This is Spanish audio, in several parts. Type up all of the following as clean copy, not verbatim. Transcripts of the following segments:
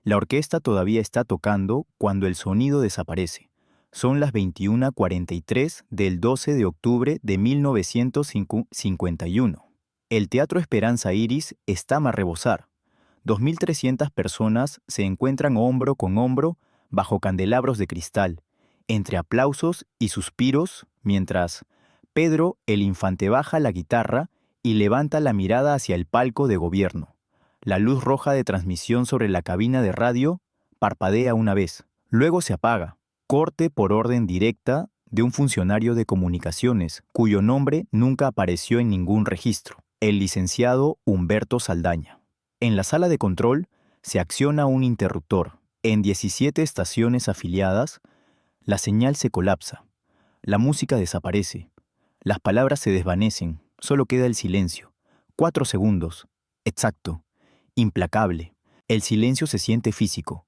La orquesta todavía está tocando cuando el sonido desaparece. Son las 21:43 del 12 de octubre de 1951. El Teatro Esperanza Iris está a rebosar. 2.300 personas se encuentran hombro con hombro bajo candelabros de cristal, entre aplausos y suspiros, mientras Pedro el Infante baja la guitarra y levanta la mirada hacia el palco de gobierno. La luz roja de transmisión sobre la cabina de radio parpadea una vez, luego se apaga. Corte por orden directa de un funcionario de comunicaciones, cuyo nombre nunca apareció en ningún registro, el licenciado Humberto Saldaña. En la sala de control se acciona un interruptor. En 17 estaciones afiliadas, la señal se colapsa. La música desaparece. Las palabras se desvanecen. Solo queda el silencio. 4 segundos. Exacto. Implacable. El silencio se siente físico.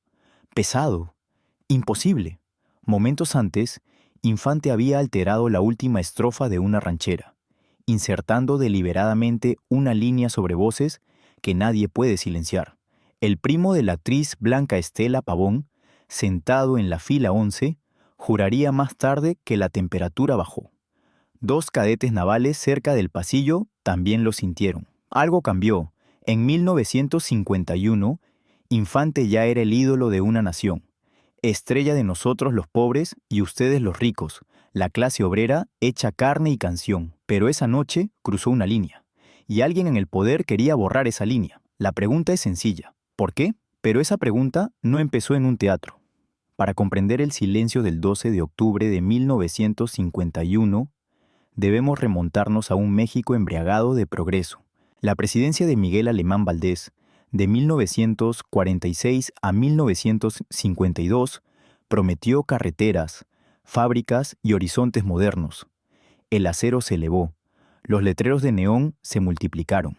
Pesado. Imposible. Momentos antes, Infante había alterado la última estrofa de una ranchera, insertando deliberadamente una línea sobre voces que nadie puede silenciar. El primo de la actriz Blanca Estela Pavón, sentado en la fila 11, juraría más tarde que la temperatura bajó. 2 cadetes navales cerca del pasillo también lo sintieron. Algo cambió. En 1951, Infante ya era el ídolo de una nación. Estrella de nosotros los pobres y ustedes los ricos, la clase obrera hecha carne y canción. Pero esa noche cruzó una línea, y alguien en el poder quería borrar esa línea. La pregunta es sencilla. ¿Por qué? Pero esa pregunta no empezó en un teatro. Para comprender el silencio del 12 de octubre de 1951, debemos remontarnos a un México embriagado de progreso. La presidencia de Miguel Alemán Valdés, de 1946 a 1952, prometió carreteras, fábricas y horizontes modernos. El acero se elevó, los letreros de neón se multiplicaron.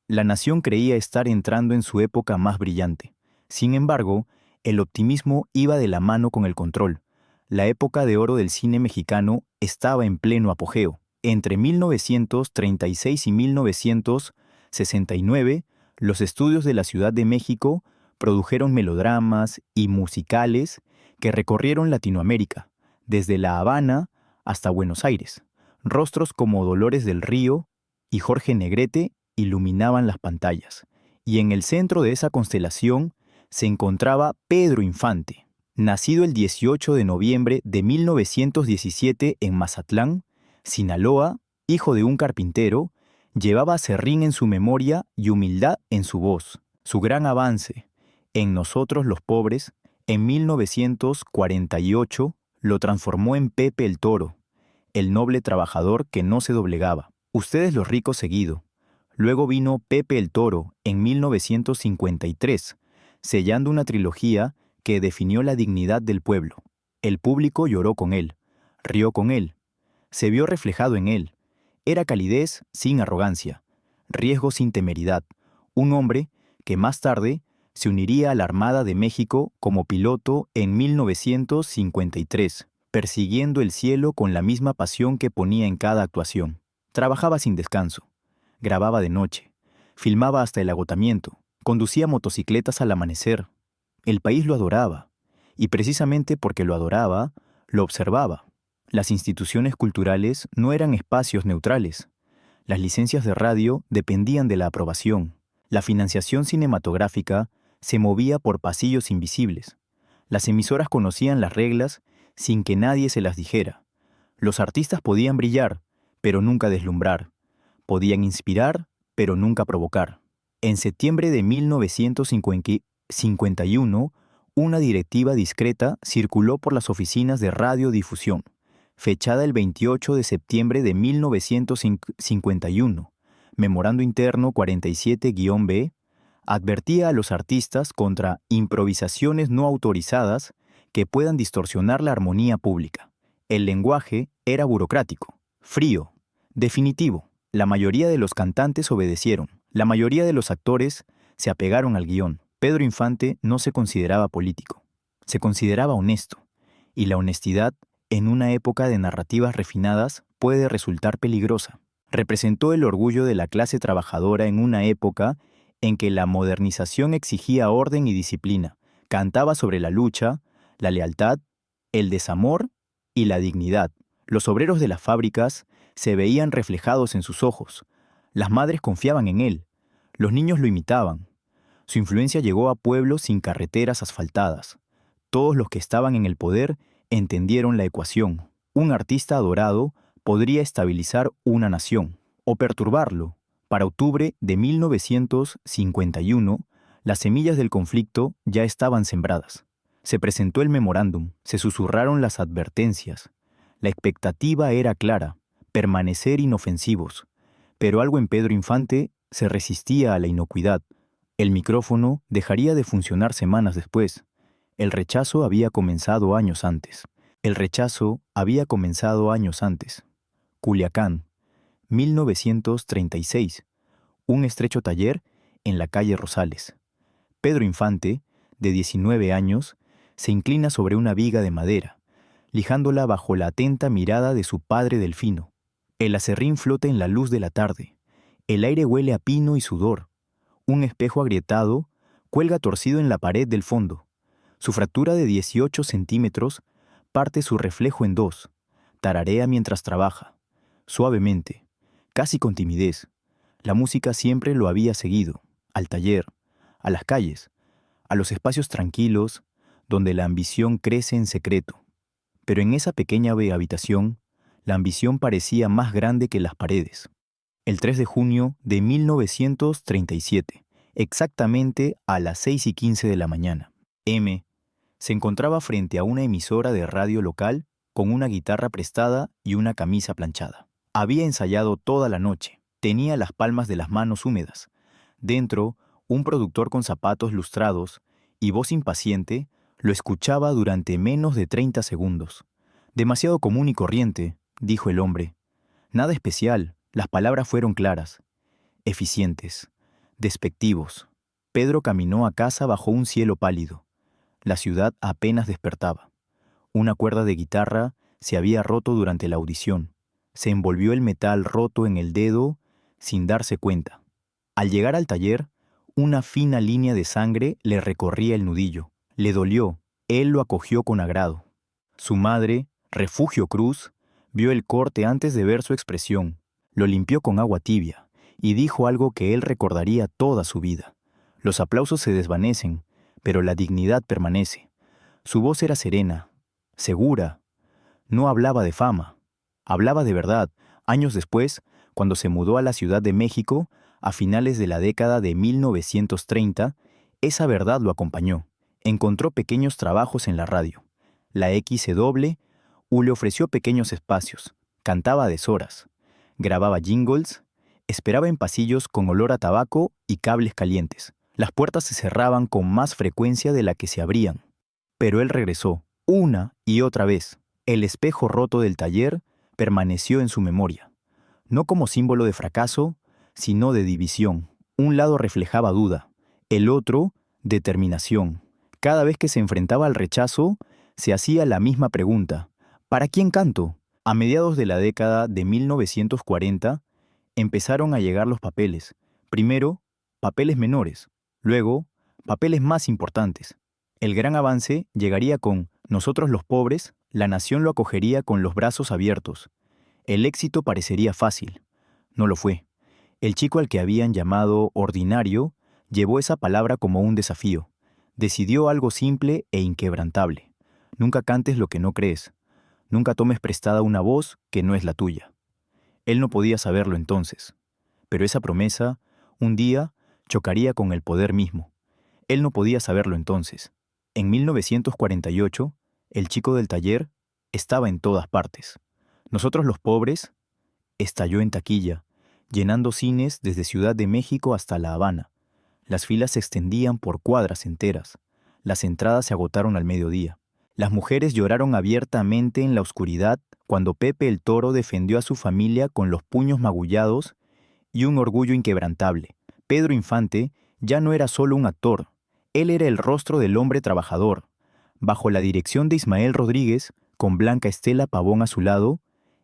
La nación creía estar entrando en su época más brillante. Sin embargo, el optimismo iba de la mano con el control. La época de oro del cine mexicano estaba en pleno apogeo. Entre 1936 y 1969, los estudios de la Ciudad de México produjeron melodramas y musicales que recorrieron Latinoamérica, desde La Habana hasta Buenos Aires. Rostros como Dolores del Río y Jorge Negrete iluminaban las pantallas, y en el centro de esa constelación se encontraba Pedro Infante. Nacido el 18 de noviembre de 1917 en Mazatlán, Sinaloa, hijo de un carpintero, llevaba aserrín en su memoria y humildad en su voz. Su gran avance en Nosotros los Pobres, en 1948, lo transformó en Pepe el Toro, el noble trabajador que no se doblegaba. Ustedes los ricos seguido. Luego vino Pepe el Toro en 1953, sellando una trilogía que definió la dignidad del pueblo. El público lloró con él, rió con él, se vio reflejado en él. Era calidez sin arrogancia, riesgo sin temeridad. Un hombre que más tarde se uniría a la Armada de México como piloto en 1953, persiguiendo el cielo con la misma pasión que ponía en cada actuación. Trabajaba sin descanso, grababa de noche, filmaba hasta el agotamiento, conducía motocicletas al amanecer. El país lo adoraba, y precisamente porque lo adoraba, lo observaba. Las instituciones culturales no eran espacios neutrales. Las licencias de radio dependían de la aprobación. La financiación cinematográfica se movía por pasillos invisibles. Las emisoras conocían las reglas sin que nadie se las dijera. Los artistas podían brillar, pero nunca deslumbrar. Podían inspirar, pero nunca provocar. En septiembre de 1951, una directiva discreta circuló por las oficinas de radiodifusión, fechada el 28 de septiembre de 1951, memorando interno 47-B, advertía a los artistas contra improvisaciones no autorizadas que puedan distorsionar la armonía pública. El lenguaje era burocrático, frío, definitivo. La mayoría de los cantantes obedecieron. La mayoría de los actores se apegaron al guión. Pedro Infante no se consideraba político, se consideraba honesto, y la honestidad, en una época de narrativas refinadas, puede resultar peligrosa. Representó el orgullo de la clase trabajadora en una época en que la modernización exigía orden y disciplina, Cantaba sobre la lucha, la lealtad, el desamor y la dignidad. Los obreros de las fábricas se veían reflejados en sus ojos. Las madres confiaban en él. Los niños lo imitaban. Su influencia llegó a pueblos sin carreteras asfaltadas. Todos los que estaban en el poder entendieron la ecuación. Un artista adorado podría estabilizar una nación o perturbarlo. Para octubre de 1951, las semillas del conflicto ya estaban sembradas. Se presentó el memorándum, se susurraron las advertencias. La expectativa era clara, permanecer inofensivos. Pero algo en Pedro Infante se resistía a la inocuidad. El micrófono dejaría de funcionar semanas después. El rechazo había comenzado años antes. Culiacán, 1936. Un estrecho taller en la calle Rosales. Pedro Infante, de 19 años, se inclina sobre una viga de madera, lijándola bajo la atenta mirada de su padre Delfino. El aserrín flota en la luz de la tarde. El aire huele a pino y sudor. Un espejo agrietado cuelga torcido en la pared del fondo. Su fractura de 18 centímetros parte su reflejo en dos. Tararea mientras trabaja, suavemente, casi con timidez. La música siempre lo había seguido, al taller, a las calles, a los espacios tranquilos donde la ambición crece en secreto. Pero en esa pequeña habitación, la ambición parecía más grande que las paredes. El 3 de junio de 1937, exactamente a las 6:15 de la mañana, M. se encontraba frente a una emisora de radio local con una guitarra prestada y una camisa planchada. Había ensayado toda la noche, tenía las palmas de las manos húmedas. Dentro, un productor con zapatos lustrados y voz impaciente lo escuchaba durante menos de 30 segundos. Demasiado común y corriente, dijo el hombre. Nada especial, las palabras fueron claras. Eficientes, despectivos. Pedro caminó a casa bajo un cielo pálido. La ciudad apenas despertaba. Una cuerda de guitarra se había roto durante la audición. Se envolvió el metal roto en el dedo sin darse cuenta. Al llegar al taller, una fina línea de sangre le recorría el nudillo. Le dolió, él lo acogió con agrado. Su madre, Refugio Cruz, vio el corte antes de ver su expresión. Lo limpió con agua tibia y dijo algo que él recordaría toda su vida. Los aplausos se desvanecen, pero la dignidad permanece. Su voz era serena, segura. No hablaba de fama, hablaba de verdad. Años después, cuando se mudó a la Ciudad de México, a finales de la década de 1930, esa verdad lo acompañó. Encontró pequeños trabajos en la radio. La XW le ofreció pequeños espacios, cantaba a deshoras, grababa jingles, esperaba en pasillos con olor a tabaco y cables calientes. Las puertas se cerraban con más frecuencia de la que se abrían. Pero él regresó, una y otra vez. El espejo roto del taller permaneció en su memoria, no como símbolo de fracaso, sino de división. Un lado reflejaba duda, el otro, determinación. Cada vez que se enfrentaba al rechazo, se hacía la misma pregunta: ¿para quién canto? A mediados de la década de 1940, empezaron a llegar los papeles. Primero, papeles menores, luego, papeles más importantes. El gran avance llegaría con Nosotros los pobres, la nación lo acogería con los brazos abiertos. El éxito parecería fácil. No lo fue. El chico al que habían llamado ordinario llevó esa palabra como un desafío. Decidió algo simple e inquebrantable. Nunca cantes lo que no crees. Nunca tomes prestada una voz que no es la tuya. Él no podía saberlo entonces. Pero esa promesa, un día, chocaría con el poder mismo. Él no podía saberlo entonces. En 1948, el chico del taller estaba en todas partes. Nosotros los pobres estalló en taquilla, llenando cines desde Ciudad de México hasta La Habana. Las filas se extendían por cuadras enteras. Las entradas se agotaron al mediodía. Las mujeres lloraron abiertamente en la oscuridad cuando Pepe el Toro defendió a su familia con los puños magullados y un orgullo inquebrantable. Pedro Infante ya no era solo un actor, él era el rostro del hombre trabajador. Bajo la dirección de Ismael Rodríguez, con Blanca Estela Pavón a su lado,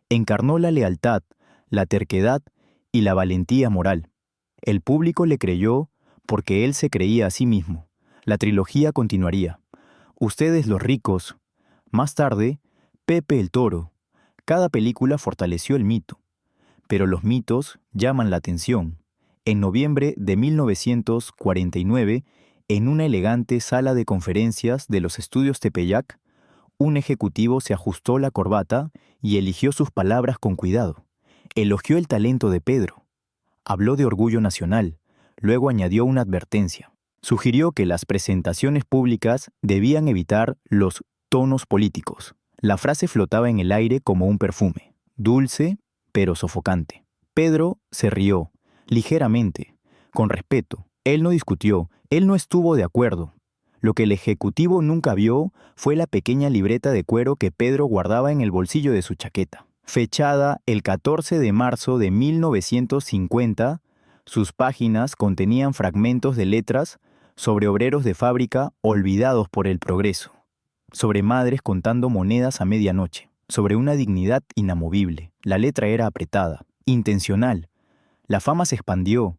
encarnó la lealtad, la terquedad y la valentía moral. El público le creyó porque él se creía a sí mismo. La trilogía continuaría. Ustedes los ricos. Más tarde, Pepe el Toro. Cada película fortaleció el mito. Pero los mitos llaman la atención. En noviembre de 1949, en una elegante sala de conferencias de los estudios Tepeyac, un ejecutivo se ajustó la corbata y eligió sus palabras con cuidado. Elogió el talento de Pedro. Habló de orgullo nacional. Luego añadió una advertencia. Sugirió que las presentaciones públicas debían evitar los tonos políticos. La frase flotaba en el aire como un perfume, dulce pero sofocante. Pedro se rió, ligeramente, con respeto. Él no discutió, él no estuvo de acuerdo. Lo que el ejecutivo nunca vio fue la pequeña libreta de cuero que Pedro guardaba en el bolsillo de su chaqueta. Fechada el 14 de marzo de 1950, sus páginas contenían fragmentos de letras sobre obreros de fábrica olvidados por el progreso, sobre madres contando monedas a medianoche, sobre una dignidad inamovible. La letra era apretada, intencional. La fama se expandió.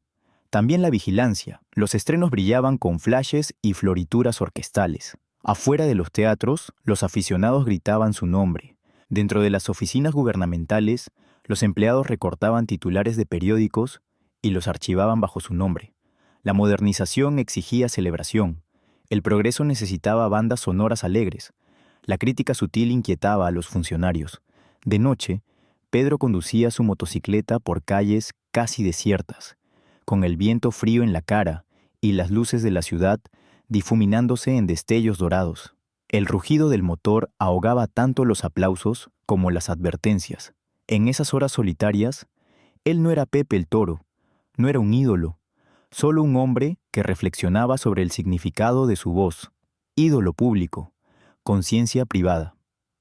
También la vigilancia. Los estrenos brillaban con flashes y florituras orquestales. Afuera de los teatros, los aficionados gritaban su nombre. Dentro de las oficinas gubernamentales, los empleados recortaban titulares de periódicos y los archivaban bajo su nombre. La modernización exigía celebración. El progreso necesitaba bandas sonoras alegres. La crítica sutil inquietaba a los funcionarios. De noche, Pedro conducía su motocicleta por calles casi desiertas, con el viento frío en la cara y las luces de la ciudad difuminándose en destellos dorados. El rugido del motor ahogaba tanto los aplausos como las advertencias. En esas horas solitarias, él no era Pepe el Toro, no era un ídolo, solo un hombre que reflexionaba sobre el significado de su voz. Ídolo público, conciencia privada.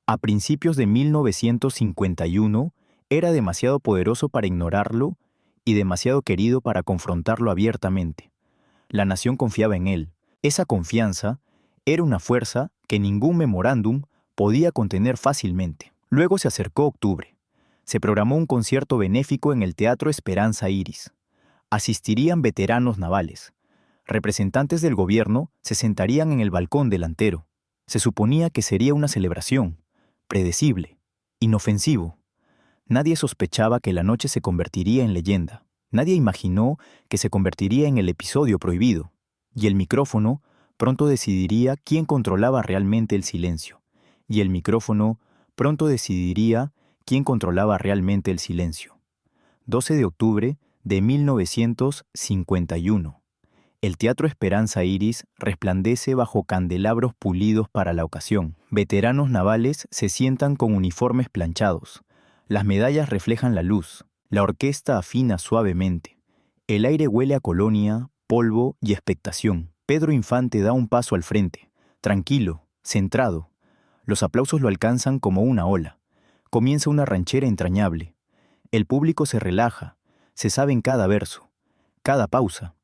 A principios de 1951, era demasiado poderoso para ignorarlo y demasiado querido para confrontarlo abiertamente. La nación confiaba en él. Esa confianza era una fuerza que ningún memorándum podía contener fácilmente. Luego se acercó octubre. Se programó un concierto benéfico en el Teatro Esperanza Iris. Asistirían veteranos navales. Representantes del gobierno se sentarían en el balcón delantero. Se suponía que sería una celebración, predecible, inofensivo. Nadie sospechaba que la noche se convertiría en leyenda. Nadie imaginó que se convertiría en el episodio prohibido. Y el micrófono pronto decidiría quién controlaba realmente el silencio. Y el micrófono pronto decidiría quién controlaba realmente el silencio. 12 de octubre de 1951. El Teatro Esperanza Iris resplandece bajo candelabros pulidos para la ocasión. Veteranos navales se sientan con uniformes planchados. Las medallas reflejan la luz. La orquesta afina suavemente. El aire huele a colonia, polvo y expectación. Pedro Infante da un paso al frente, tranquilo, centrado. Los aplausos lo alcanzan como una ola. Comienza una ranchera entrañable. El público se relaja, se sabe en cada verso, cada pausa.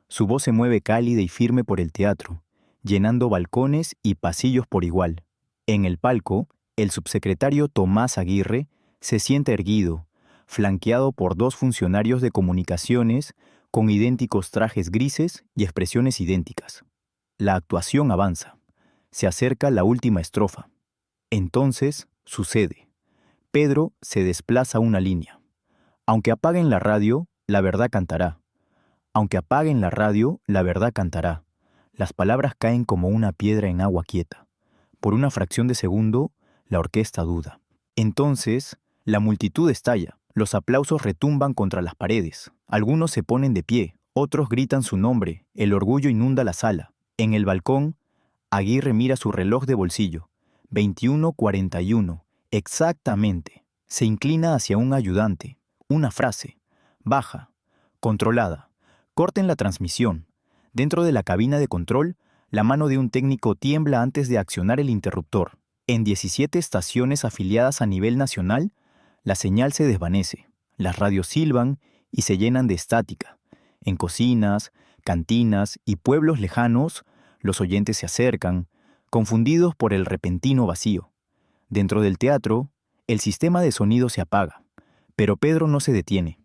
Su voz se mueve cálida y firme por el teatro, llenando balcones y pasillos por igual. En el palco, el subsecretario Tomás Aguirre se sienta erguido, flanqueado por dos funcionarios de comunicaciones con idénticos trajes grises y expresiones idénticas. La actuación avanza. Se acerca la última estrofa. Entonces, sucede. Pedro se desplaza una línea. Aunque apaguen la radio, la verdad cantará. Aunque apaguen la radio, la verdad cantará. Las palabras caen como una piedra en agua quieta. Por una fracción de segundo, la orquesta duda. Entonces, la multitud estalla. Los aplausos retumban contra las paredes. Algunos se ponen de pie, otros gritan su nombre. El orgullo inunda la sala. En el balcón, Aguirre mira su reloj de bolsillo. 21:41. Exactamente. Se inclina hacia un ayudante. Una frase. Baja. Controlada. Corten la transmisión. Dentro de la cabina de control, la mano de un técnico tiembla antes de accionar el interruptor. En 17 estaciones afiliadas a nivel nacional, la señal se desvanece. Las radios silban y se llenan de estática. En cocinas, cantinas y pueblos lejanos, los oyentes se acercan, confundidos por el repentino vacío. Dentro del teatro, el sistema de sonido se apaga, pero Pedro no se detiene.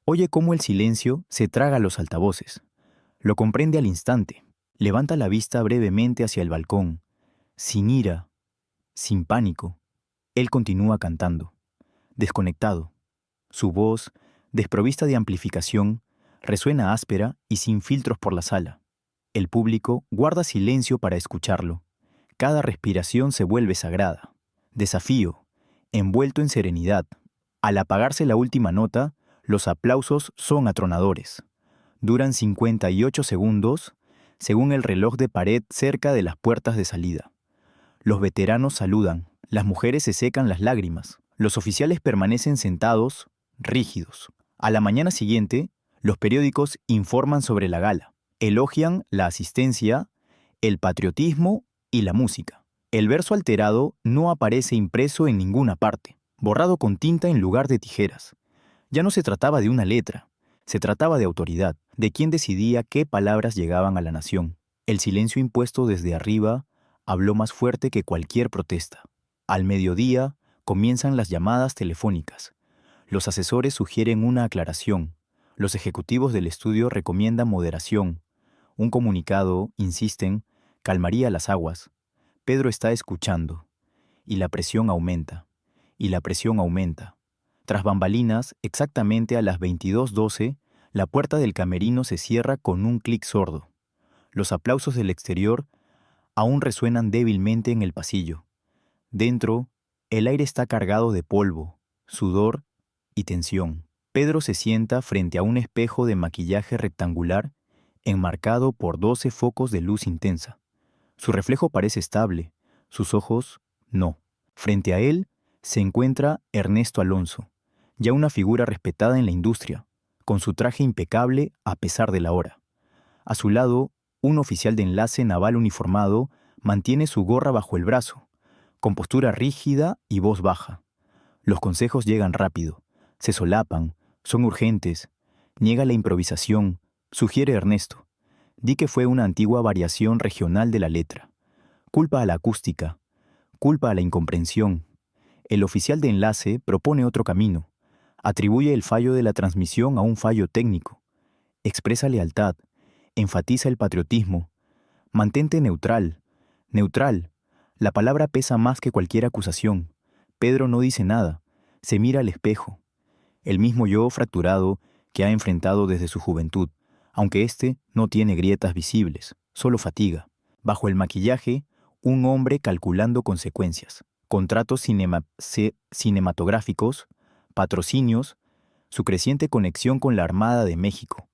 Oye cómo el silencio se traga los altavoces. Lo comprende al instante. Levanta la vista brevemente hacia el balcón, sin ira, sin pánico. Él continúa cantando, desconectado. Su voz, desprovista de amplificación, resuena áspera y sin filtros por la sala. El público guarda silencio para escucharlo. Cada respiración se vuelve sagrada. Desafío, envuelto en serenidad. Al apagarse la última nota, los aplausos son atronadores. Duran 58 segundos, según el reloj de pared cerca de las puertas de salida. Los veteranos saludan, las mujeres se secan las lágrimas, los oficiales permanecen sentados, rígidos. A la mañana siguiente, los periódicos informan sobre la gala, elogian la asistencia, el patriotismo y la música. El verso alterado no aparece impreso en ninguna parte, borrado con tinta en lugar de tijeras. Ya no se trataba de una letra, se trataba de autoridad, de quien decidía qué palabras llegaban a la nación. El silencio impuesto desde arriba habló más fuerte que cualquier protesta. Al mediodía comienzan las llamadas telefónicas. Los asesores sugieren una aclaración. Los ejecutivos del estudio recomiendan moderación. Un comunicado, insisten, calmaría las aguas. Pedro está escuchando. Y la presión aumenta. Y la presión aumenta. Tras bambalinas, exactamente a las 22:12, la puerta del camerino se cierra con un clic sordo. Los aplausos del exterior aún resuenan débilmente en el pasillo. Dentro, el aire está cargado de polvo, sudor y tensión. Pedro se sienta frente a un espejo de maquillaje rectangular enmarcado por 12 focos de luz intensa. Su reflejo parece estable, sus ojos no. Frente a él se encuentra Ernesto Alonso, ya una figura respetada en la industria, con su traje impecable a pesar de la hora. A su lado, un oficial de enlace naval uniformado mantiene su gorra bajo el brazo, con postura rígida y voz baja. Los consejos llegan rápido, se solapan, son urgentes. Niega la improvisación, sugiere Ernesto. Di que fue una antigua variación regional de la letra. Culpa a la acústica, culpa a la incomprensión. El oficial de enlace propone otro camino. Atribuye el fallo de la transmisión a un fallo técnico. Expresa lealtad, enfatiza el patriotismo. Mantente neutral. Neutral. La palabra pesa más que cualquier acusación. Pedro no dice nada. Se mira al espejo. El mismo yo fracturado que ha enfrentado desde su juventud, aunque éste no tiene grietas visibles, solo fatiga. Bajo el maquillaje, un hombre calculando consecuencias. Contratos cinematográficos, patrocinios, su creciente conexión con la Armada de México,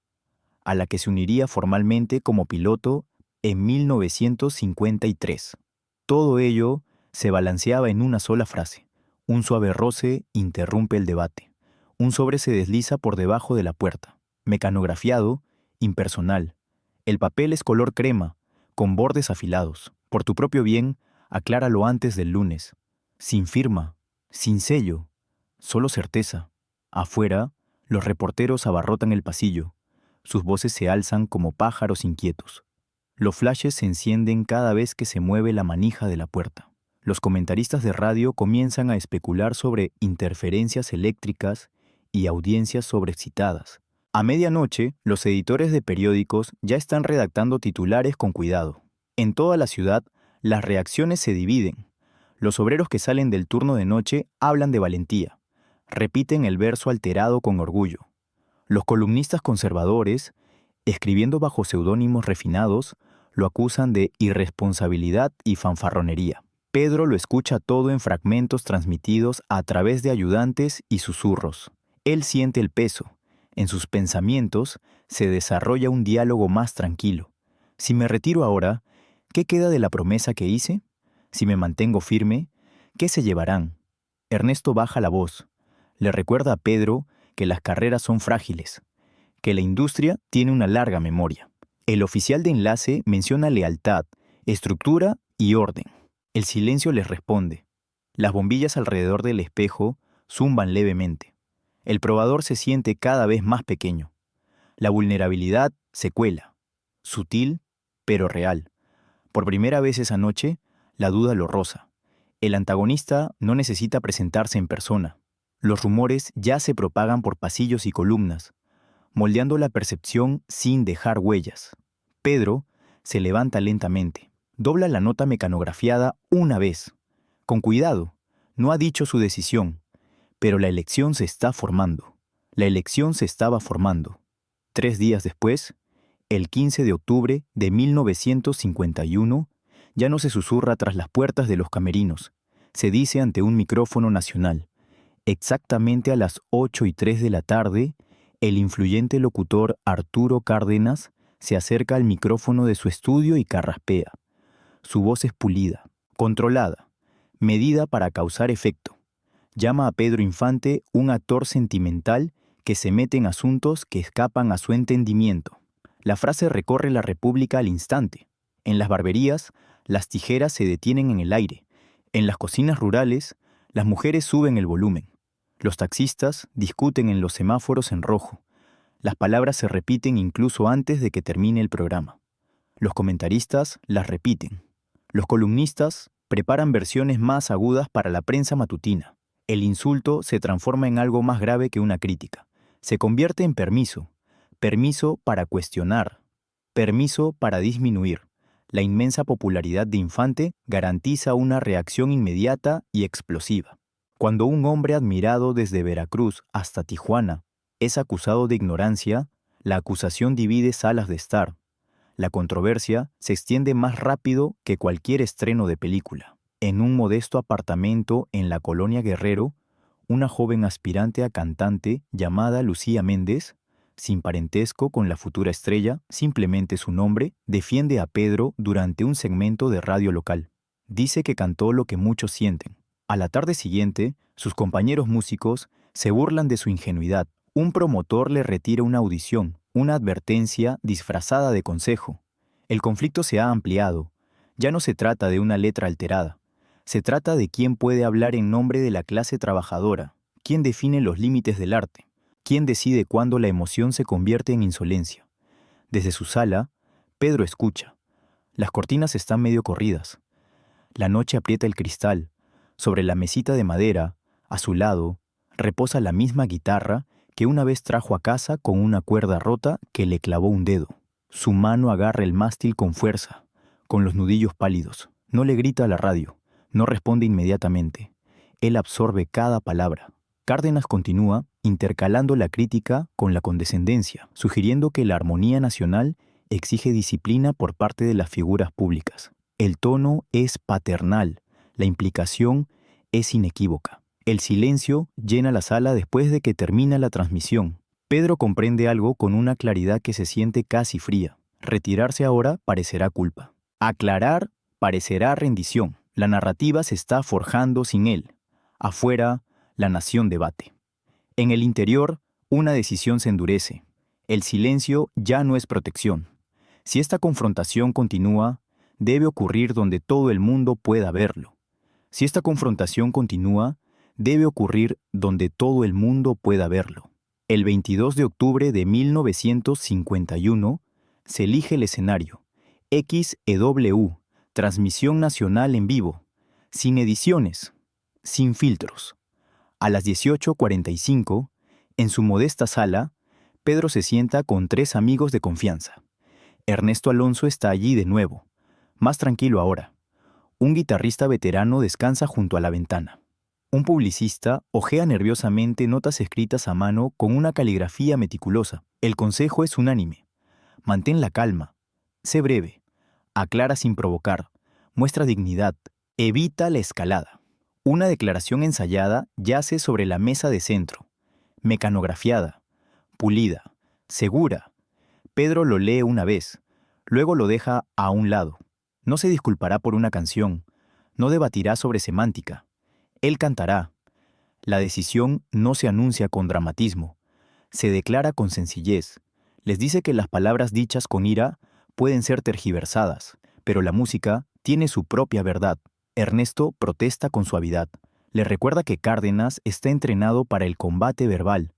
a la que se uniría formalmente como piloto en 1953. Todo ello se balanceaba en una sola frase. Un suave roce interrumpe el debate. Un sobre se desliza por debajo de la puerta. Mecanografiado, impersonal. El papel es color crema, con bordes afilados. Por tu propio bien, acláralo antes del lunes. Sin firma, sin sello, solo certeza. Afuera, los reporteros abarrotan el pasillo. Sus voces se alzan como pájaros inquietos. Los flashes se encienden cada vez que se mueve la manija de la puerta. Los comentaristas de radio comienzan a especular sobre interferencias eléctricas y audiencias sobreexcitadas. A medianoche, los editores de periódicos ya están redactando titulares con cuidado. En toda la ciudad, las reacciones se dividen. Los obreros que salen del turno de noche hablan de valentía. Repiten el verso alterado con orgullo. Los columnistas conservadores, escribiendo bajo seudónimos refinados, lo acusan de irresponsabilidad y fanfarronería. Pedro lo escucha todo en fragmentos transmitidos a través de ayudantes y susurros. Él siente el peso. En sus pensamientos se desarrolla un diálogo más tranquilo. Si me retiro ahora, ¿qué queda de la promesa que hice? Si me mantengo firme, ¿qué se llevarán? Ernesto baja la voz. Le recuerda a Pedro que las carreras son frágiles, que la industria tiene una larga memoria. El oficial de enlace menciona lealtad, estructura y orden. El silencio les responde. Las bombillas alrededor del espejo zumban levemente. El probador se siente cada vez más pequeño. La vulnerabilidad se cuela, sutil pero real. Por primera vez esa noche, la duda lo roza. El antagonista no necesita presentarse en persona. Los rumores ya se propagan por pasillos y columnas, moldeando la percepción sin dejar huellas. Pedro Se levanta lentamente. Dobla la nota mecanografiada una vez. Con cuidado. No ha dicho su decisión. Pero la elección se está formando. La elección se estaba formando. 3 días después, el 15 de octubre de 1951, ya no se susurra tras las puertas de los camerinos. Se dice ante un micrófono nacional. Exactamente a las 8:03 de la tarde, el influyente locutor Arturo Cárdenas se acerca al micrófono de su estudio y carraspea. Su voz es pulida, controlada, medida para causar efecto. Llama a Pedro Infante un actor sentimental que se mete en asuntos que escapan a su entendimiento. La frase recorre la República al instante. En las barberías, las tijeras se detienen en el aire. En las cocinas rurales, las mujeres suben el volumen. Los taxistas discuten en los semáforos en rojo. Las palabras se repiten incluso antes de que termine el programa. Los comentaristas las repiten. Los columnistas preparan versiones más agudas para la prensa matutina. El insulto se transforma en algo más grave que una crítica. Se convierte en permiso. Permiso para cuestionar. Permiso para disminuir. La inmensa popularidad de Infante garantiza una reacción inmediata y explosiva. Cuando un hombre admirado desde Veracruz hasta Tijuana es acusado de ignorancia, la acusación divide salas de estar. La controversia se extiende más rápido que cualquier estreno de película. En un modesto apartamento en la colonia Guerrero, una joven aspirante a cantante llamada Lucía Méndez, sin parentesco con la futura estrella, simplemente su nombre, defiende a Pedro durante un segmento de radio local. Dice que cantó lo que muchos sienten. A la tarde siguiente, sus compañeros músicos se burlan de su ingenuidad. Un promotor le retira una audición, una advertencia disfrazada de consejo. El conflicto se ha ampliado. Ya no se trata de una letra alterada. Se trata de quién puede hablar en nombre de la clase trabajadora, quién define los límites del arte, quién decide cuándo la emoción se convierte en insolencia. Desde su sala, Pedro escucha. Las cortinas están medio corridas. La noche aprieta el cristal. Sobre la mesita de madera, a su lado, reposa la misma guitarra que una vez trajo a casa con una cuerda rota que le clavó un dedo. Su mano agarra el mástil con fuerza, con los nudillos pálidos. No le grita a la radio, no responde inmediatamente. Él absorbe cada palabra. Cárdenas continúa intercalando la crítica con la condescendencia, sugiriendo que la armonía nacional exige disciplina por parte de las figuras públicas. El tono es paternal, la implicación es inequívoca. El silencio llena la sala después de que termina la transmisión. Pedro comprende algo con una claridad que se siente casi fría. Retirarse ahora parecerá culpa. Aclarar parecerá rendición. La narrativa se está forjando sin él. Afuera, la nación debate. En el interior, una decisión se endurece. El silencio ya no es protección. Si esta confrontación continúa, debe ocurrir donde todo el mundo pueda verlo. Si esta confrontación continúa, debe ocurrir donde todo el mundo pueda verlo. El 22 de octubre de 1951 se elige el escenario. XEW, transmisión nacional en vivo, sin ediciones, sin filtros. A las 18:45, en su modesta sala, Pedro se sienta con 3 amigos de confianza. Ernesto Alonso está allí de nuevo, más tranquilo ahora. Un guitarrista veterano descansa junto a la ventana. Un publicista hojea nerviosamente notas escritas a mano con una caligrafía meticulosa. El consejo es unánime. Mantén la calma. Sé breve. Aclara sin provocar. Muestra dignidad. Evita la escalada. Una declaración ensayada yace sobre la mesa de centro. Mecanografiada. Pulida. Segura. Pedro lo lee una vez. Luego lo deja a un lado. No se disculpará por una canción. No debatirá sobre semántica. Él cantará. La decisión no se anuncia con dramatismo. Se declara con sencillez. Les dice que las palabras dichas con ira pueden ser tergiversadas, pero la música tiene su propia verdad. Ernesto protesta con suavidad. Le recuerda que Cárdenas está entrenado para el combate verbal,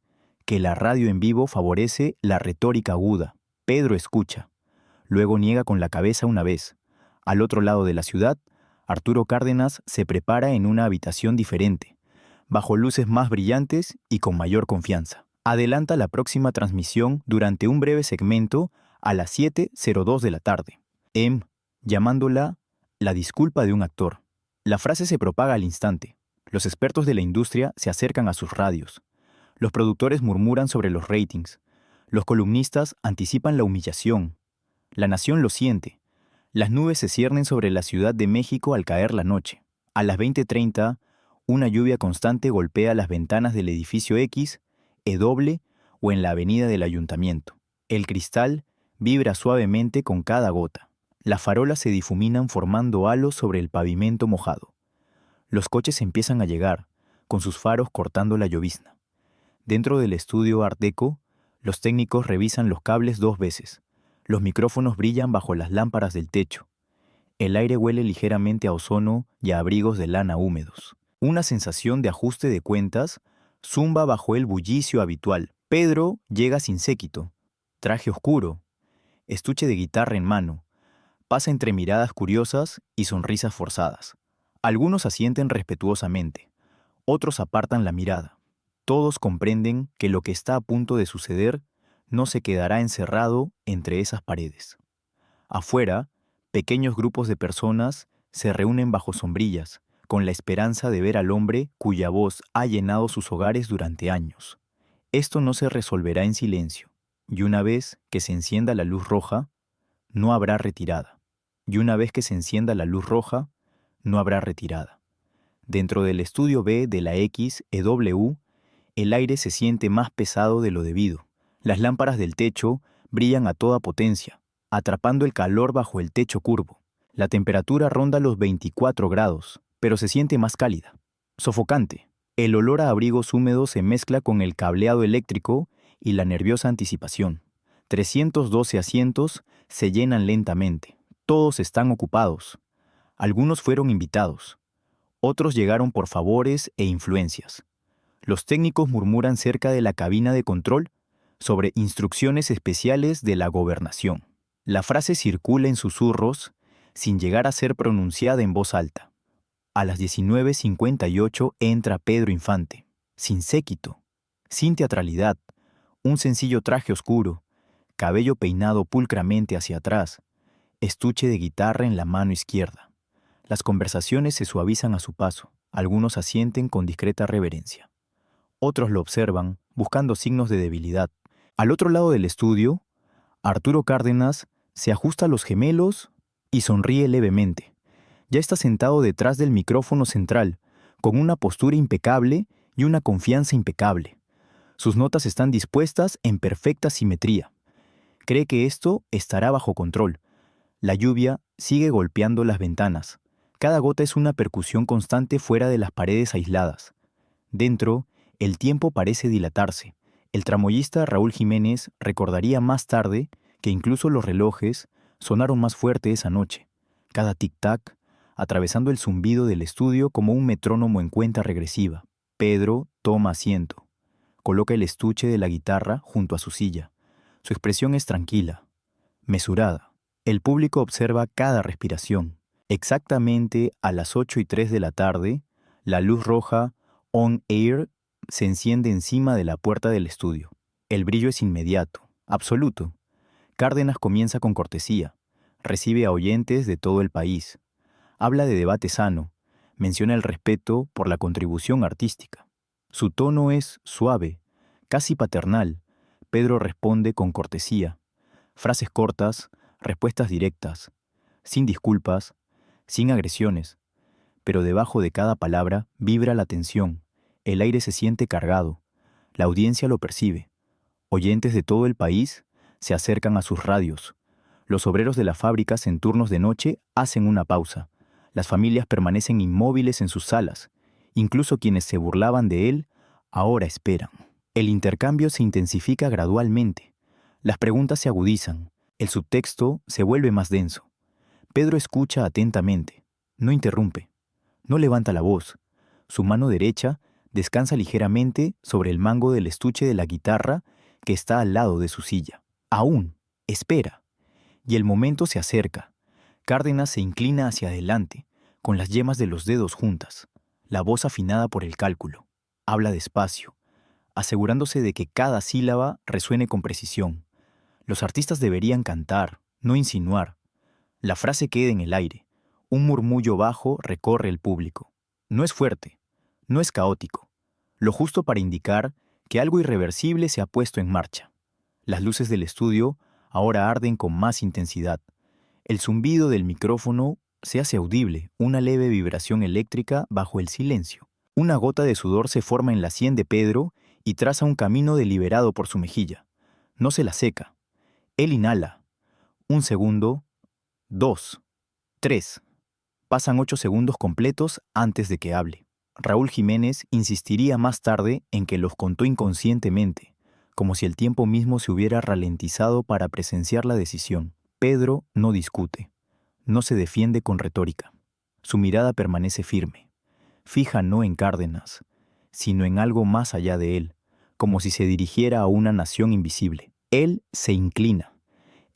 que la radio en vivo favorece la retórica aguda. Pedro escucha. Luego niega con la cabeza una vez. Al otro lado de la ciudad, Arturo Cárdenas se prepara en una habitación diferente, bajo luces más brillantes y con mayor confianza. Adelanta la próxima transmisión durante un breve segmento a las 7:02 de la tarde. llamándola la disculpa de un actor. La frase se propaga al instante. Los expertos de la industria se acercan a sus radios. Los productores murmuran sobre los ratings. Los columnistas anticipan la humillación. La nación lo siente. Las nubes se ciernen sobre la Ciudad de México al caer la noche. A las 20:30, una lluvia constante golpea las ventanas del edificio X, E o en la avenida del ayuntamiento. El cristal vibra suavemente con cada gota. Las farolas se difuminan formando halos sobre el pavimento mojado. Los coches empiezan a llegar, con sus faros cortando la llovizna. Dentro del estudio Art Deco, los técnicos revisan los cables 2 veces. Los micrófonos brillan bajo las lámparas del techo. El aire huele ligeramente a ozono y a abrigos de lana húmedos. Una sensación de ajuste de cuentas zumba bajo el bullicio habitual. Pedro llega sin séquito, traje oscuro, estuche de guitarra en mano. Pasa entre miradas curiosas y sonrisas forzadas. Algunos asienten respetuosamente, otros apartan la mirada. Todos comprenden que lo que está a punto de suceder no se quedará encerrado entre esas paredes. Afuera, pequeños grupos de personas se reúnen bajo sombrillas, con la esperanza de ver al hombre cuya voz ha llenado sus hogares durante años. Esto no se resolverá en silencio, y una vez que se encienda la luz roja, no habrá retirada. Y una vez que se encienda la luz roja, no habrá retirada. Dentro del estudio B de la XEW, el aire se siente más pesado de lo debido. Las lámparas del techo brillan a toda potencia, atrapando el calor bajo el techo curvo. La temperatura ronda los 24 grados, pero se siente más cálida. Sofocante. El olor a abrigos húmedos se mezcla con el cableado eléctrico y la nerviosa anticipación. 312 asientos se llenan lentamente. Todos están ocupados. Algunos fueron invitados. Otros llegaron por favores e influencias. Los técnicos murmuran cerca de la cabina de control sobre instrucciones especiales de la gobernación. La frase circula en susurros sin llegar a ser pronunciada en voz alta. A las 19:58 entra Pedro Infante, sin séquito, sin teatralidad, un sencillo traje oscuro, cabello peinado pulcramente hacia atrás, estuche de guitarra en la mano izquierda. Las conversaciones se suavizan a su paso, algunos asienten con discreta reverencia. Otros lo observan, buscando signos de debilidad. Al otro lado del estudio, Arturo Cárdenas se ajusta los gemelos y sonríe levemente. Ya está sentado detrás del micrófono central, con una postura impecable y una confianza impecable. Sus notas están dispuestas en perfecta simetría. Cree que esto estará bajo control. La lluvia sigue golpeando las ventanas. Cada gota es una percusión constante fuera de las paredes aisladas. Dentro, el tiempo parece dilatarse. El tramoyista Raúl Jiménez recordaría más tarde que incluso los relojes sonaron más fuerte esa noche. Cada tic-tac, atravesando el zumbido del estudio como un metrónomo en cuenta regresiva. Pedro toma asiento. Coloca el estuche de la guitarra junto a su silla. Su expresión es tranquila, mesurada. El público observa cada respiración. Exactamente a las 8:03 de la tarde, la luz roja on air se enciende encima de la puerta del estudio. El brillo es inmediato, absoluto. Cárdenas comienza con cortesía. Recibe a oyentes de todo el país. Habla de debate sano. Menciona el respeto por la contribución artística. Su tono es suave, casi paternal. Pedro responde con cortesía. Frases cortas, respuestas directas, sin disculpas, sin agresiones. Pero debajo de cada palabra vibra la tensión. El aire se siente cargado. La audiencia lo percibe. Oyentes de todo el país se acercan a sus radios. Los obreros de las fábricas en turnos de noche hacen una pausa. Las familias permanecen inmóviles en sus salas. Incluso quienes se burlaban de él, ahora esperan. El intercambio se intensifica gradualmente. Las preguntas se agudizan. El subtexto se vuelve más denso. Pedro escucha atentamente. No interrumpe. No levanta la voz. Su mano derecha descansa ligeramente sobre el mango del estuche de la guitarra que está al lado de su silla. Aún espera. Y el momento se acerca. Cárdenas se inclina hacia adelante, con las yemas de los dedos juntas, la voz afinada por el cálculo. Habla despacio, asegurándose de que cada sílaba resuene con precisión. Los artistas deberían cantar, no insinuar. La frase queda en el aire. Un murmullo bajo recorre el público. No es fuerte, no es caótico, lo justo para indicar que algo irreversible se ha puesto en marcha. Las luces del estudio ahora arden con más intensidad. El zumbido del micrófono se hace audible, una leve vibración eléctrica bajo el silencio. Una gota de sudor se forma en la sien de Pedro y traza un camino deliberado por su mejilla. No se la seca. Él inhala. 1 segundo, 2, 3. Pasan 8 segundos completos antes de que hable. Raúl Jiménez insistiría más tarde en que los contó inconscientemente, como si el tiempo mismo se hubiera ralentizado para presenciar la decisión. Pedro no discute, no se defiende con retórica. Su mirada permanece firme, fija no en Cárdenas, sino en algo más allá de él, como si se dirigiera a una nación invisible. Él se inclina.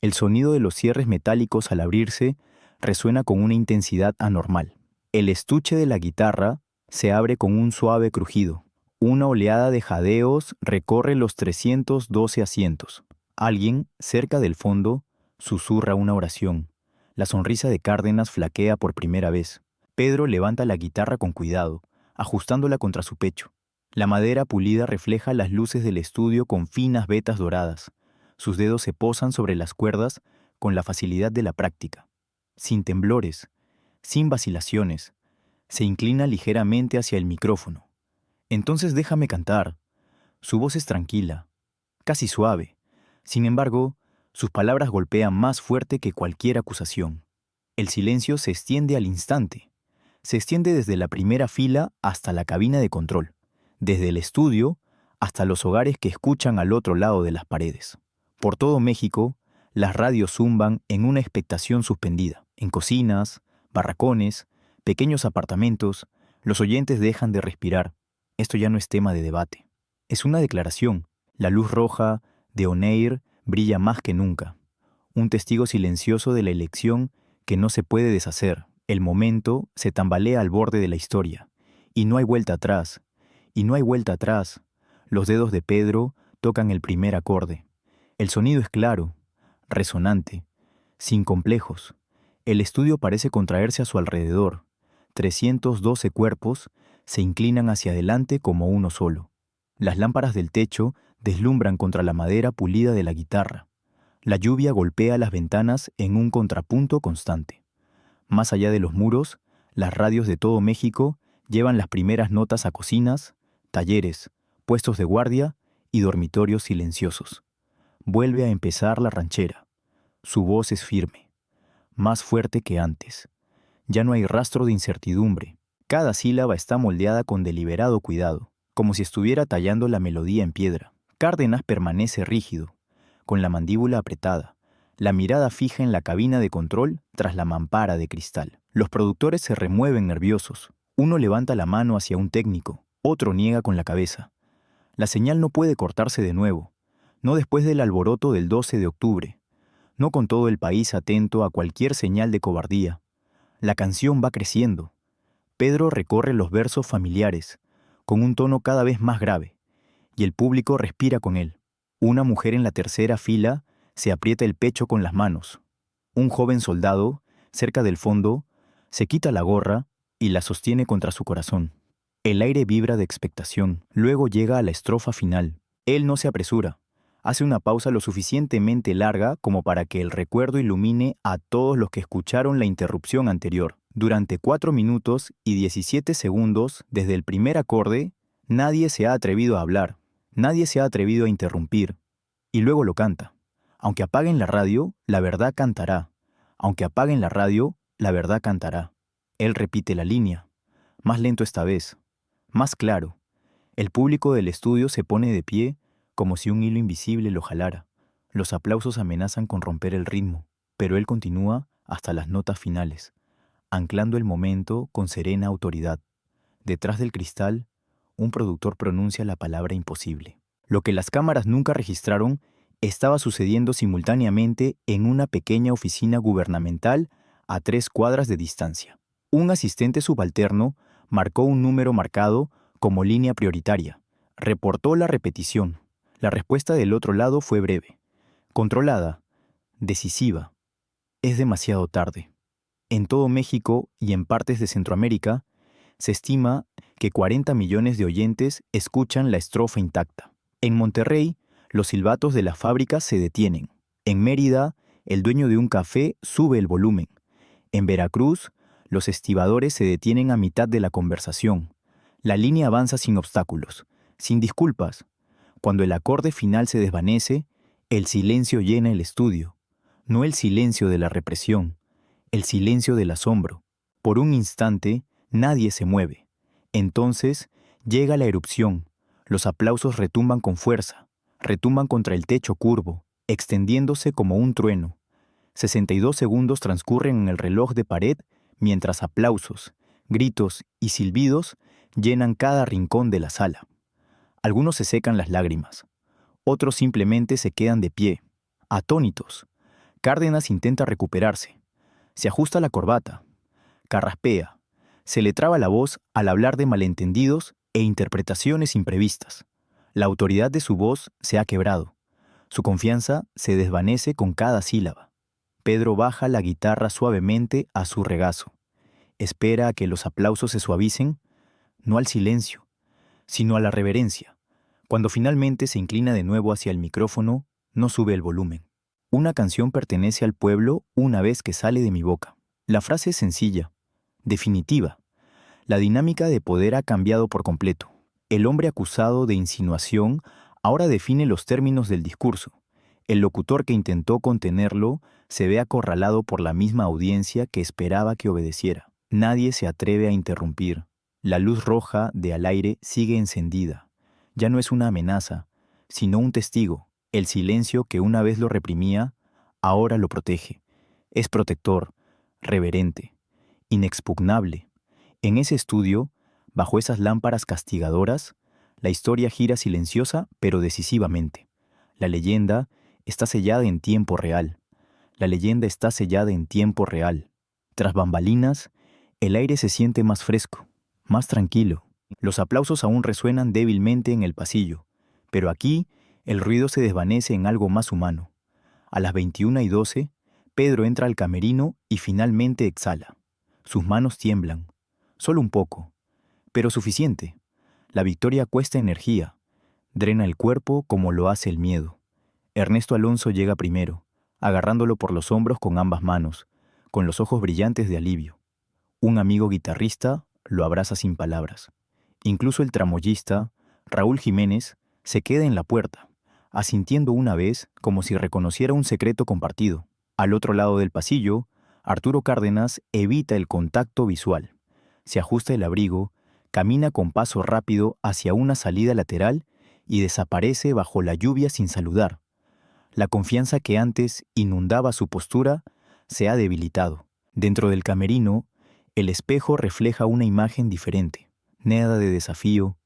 El sonido de los cierres metálicos al abrirse resuena con una intensidad anormal. El estuche de la guitarra se abre con un suave crujido. Una oleada de jadeos recorre los 312 asientos. Alguien, cerca del fondo, susurra una oración. La sonrisa de Cárdenas flaquea por primera vez. Pedro levanta la guitarra con cuidado, ajustándola contra su pecho. La madera pulida refleja las luces del estudio con finas vetas doradas. Sus dedos se posan sobre las cuerdas con la facilidad de la práctica. Sin temblores, sin vacilaciones, se inclina ligeramente hacia el micrófono. Entonces déjame cantar. Su voz es tranquila, casi suave. Sin embargo, sus palabras golpean más fuerte que cualquier acusación. El silencio se extiende al instante. Se extiende desde la primera fila hasta la cabina de control, desde el estudio hasta los hogares que escuchan al otro lado de las paredes. Por todo México, las radios zumban en una expectación suspendida. En cocinas, barracones, pequeños apartamentos, los oyentes dejan de respirar. Esto ya no es tema de debate. Es una declaración. La luz roja de Oneir brilla más que nunca. Un testigo silencioso de la elección que no se puede deshacer. El momento se tambalea al borde de la historia. Y no hay vuelta atrás. Y no hay vuelta atrás. Los dedos de Pedro tocan el primer acorde. El sonido es claro, resonante, sin complejos. El estudio parece contraerse a su alrededor. 312 cuerpos se inclinan hacia adelante como uno solo. Las lámparas del techo deslumbran contra la madera pulida de la guitarra. La lluvia golpea las ventanas en un contrapunto constante. Más allá de los muros, las radios de todo México llevan las primeras notas a cocinas, talleres, puestos de guardia y dormitorios silenciosos. Vuelve a empezar la ranchera. Su voz es firme, más fuerte que antes. Ya no hay rastro de incertidumbre. Cada sílaba está moldeada con deliberado cuidado, como si estuviera tallando la melodía en piedra. Cárdenas permanece rígido, con la mandíbula apretada, la mirada fija en la cabina de control tras la mampara de cristal. Los productores se remueven nerviosos. Uno levanta la mano hacia un técnico, otro niega con la cabeza. La señal no puede cortarse de nuevo. No después del alboroto del 12 de octubre, no con todo el país atento a cualquier señal de cobardía. La canción va creciendo. Pedro recorre los versos familiares, con un tono cada vez más grave, y el público respira con él. Una mujer en la tercera fila se aprieta el pecho con las manos. Un joven soldado, cerca del fondo, se quita la gorra y la sostiene contra su corazón. El aire vibra de expectación. Luego llega a la estrofa final. Él no se apresura. Hace una pausa lo suficientemente larga como para que el recuerdo ilumine a todos los que escucharon la interrupción anterior. Durante 4 minutos y 17 segundos, desde el primer acorde, nadie se ha atrevido a hablar, nadie se ha atrevido a interrumpir. Y luego lo canta. Aunque apaguen la radio, la verdad cantará. Aunque apaguen la radio, la verdad cantará. Él repite la línea, más lento esta vez, más claro. El público del estudio se pone de pie como si un hilo invisible lo jalara. Los aplausos amenazan con romper el ritmo, pero él continúa hasta las notas finales, anclando el momento con serena autoridad. Detrás del cristal, un productor pronuncia la palabra imposible. Lo que las cámaras nunca registraron estaba sucediendo simultáneamente en una pequeña oficina gubernamental a 3 cuadras de distancia. Un asistente subalterno marcó un número marcado como línea prioritaria. Reportó la repetición. La respuesta del otro lado fue breve, controlada, decisiva. Es demasiado tarde. En todo México y en partes de Centroamérica, se estima que 40 millones de oyentes escuchan la estrofa intacta. En Monterrey, los silbatos de las fábricas se detienen. En Mérida, el dueño de un café sube el volumen. En Veracruz, los estibadores se detienen a mitad de la conversación. La línea avanza sin obstáculos, sin disculpas. Cuando el acorde final se desvanece, el silencio llena el estudio. No el silencio de la represión, el silencio del asombro. Por un instante, nadie se mueve. Entonces, llega la erupción. Los aplausos retumban con fuerza, retumban contra el techo curvo, extendiéndose como un trueno. 62 segundos transcurren en el reloj de pared mientras aplausos, gritos y silbidos llenan cada rincón de la sala. Algunos se secan las lágrimas, otros simplemente se quedan de pie, atónitos. Cárdenas intenta recuperarse. Se ajusta la corbata, carraspea, se le traba la voz al hablar de malentendidos e interpretaciones imprevistas. La autoridad de su voz se ha quebrado. Su confianza se desvanece con cada sílaba. Pedro baja la guitarra suavemente a su regazo. Espera a que los aplausos se suavicen, no al silencio, sino a la reverencia. Cuando finalmente se inclina de nuevo hacia el micrófono, no sube el volumen. Una canción pertenece al pueblo una vez que sale de mi boca. La frase es sencilla, definitiva. La dinámica de poder ha cambiado por completo. El hombre acusado de insinuación ahora define los términos del discurso. El locutor que intentó contenerlo se ve acorralado por la misma audiencia que esperaba que obedeciera. Nadie se atreve a interrumpir. La luz roja de al aire sigue encendida. Ya no es una amenaza, sino un testigo. El silencio que una vez lo reprimía, ahora lo protege. Es protector, reverente, inexpugnable. En ese estudio, bajo esas lámparas castigadoras, la historia gira silenciosa pero decisivamente. La leyenda está sellada en tiempo real. La leyenda está sellada en tiempo real. Tras bambalinas, el aire se siente más fresco, más tranquilo. Los aplausos aún resuenan débilmente en el pasillo, pero aquí el ruido se desvanece en algo más humano. A las 21:12, Pedro entra al camerino y finalmente exhala. Sus manos tiemblan, solo un poco, pero suficiente. La victoria cuesta energía, drena el cuerpo como lo hace el miedo. Ernesto Alonso llega primero, agarrándolo por los hombros con ambas manos, con los ojos brillantes de alivio. Un amigo guitarrista lo abraza sin palabras. Incluso el tramoyista, Raúl Jiménez, se queda en la puerta, asintiendo una vez como si reconociera un secreto compartido. Al otro lado del pasillo, Arturo Cárdenas evita el contacto visual. Se ajusta el abrigo, camina con paso rápido hacia una salida lateral y desaparece bajo la lluvia sin saludar. La confianza que antes inundaba su postura se ha debilitado. Dentro del camerino, el espejo refleja una imagen diferente. Nada de desafío,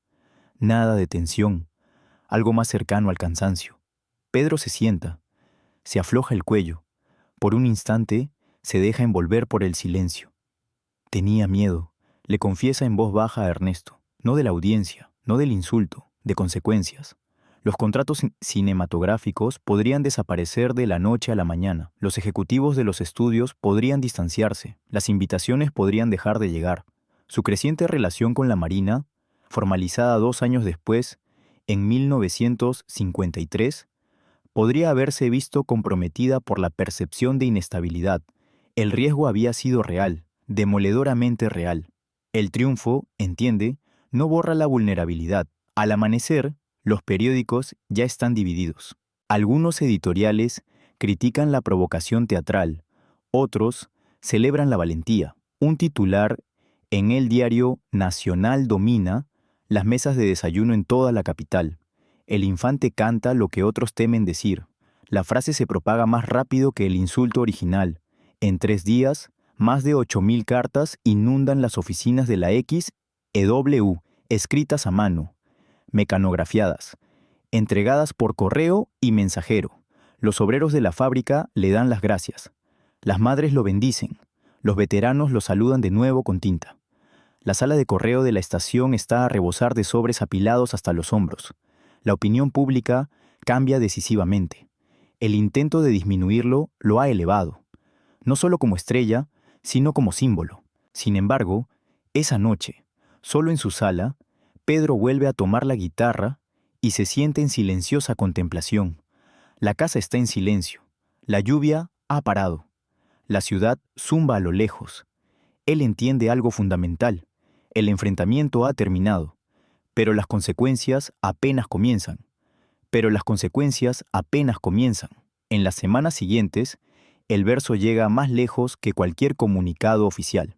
nada de tensión, algo más cercano al cansancio. Pedro se sienta, se afloja el cuello. Por un instante, se deja envolver por el silencio. Tenía miedo, le confiesa en voz baja a Ernesto. No de la audiencia, no del insulto, de consecuencias. Los contratos cinematográficos podrían desaparecer de la noche a la mañana. Los ejecutivos de los estudios podrían distanciarse. Las invitaciones podrían dejar de llegar. Su creciente relación con la Marina, formalizada 2 años después, en 1953, podría haberse visto comprometida por la percepción de inestabilidad. El riesgo había sido real, demoledoramente real. El triunfo, entiende, no borra la vulnerabilidad. Al amanecer, los periódicos ya están divididos. Algunos editoriales critican la provocación teatral, otros celebran la valentía. Un titular en el diario Nacional domina las mesas de desayuno en toda la capital. El infante canta lo que otros temen decir. La frase se propaga más rápido que el insulto original. En 3 días, más de 8,000 cartas inundan las oficinas de la XEW, escritas a mano, mecanografiadas, entregadas por correo y mensajero. Los obreros de la fábrica le dan las gracias. Las madres lo bendicen. Los veteranos lo saludan de nuevo con tinta. La sala de correo de la estación está a rebosar de sobres apilados hasta los hombros. La opinión pública cambia decisivamente. El intento de disminuirlo lo ha elevado, no solo como estrella, sino como símbolo. Sin embargo, esa noche, solo en su sala, Pedro vuelve a tomar la guitarra y se siente en silenciosa contemplación. La casa está en silencio. La lluvia ha parado. La ciudad zumba a lo lejos. Él entiende algo fundamental. El enfrentamiento ha terminado, pero las consecuencias apenas comienzan. Pero las consecuencias apenas comienzan. En las semanas siguientes, el verso llega más lejos que cualquier comunicado oficial.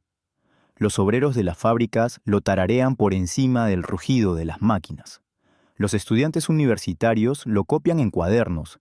Los obreros de las fábricas lo tararean por encima del rugido de las máquinas. Los estudiantes universitarios lo copian en cuadernos,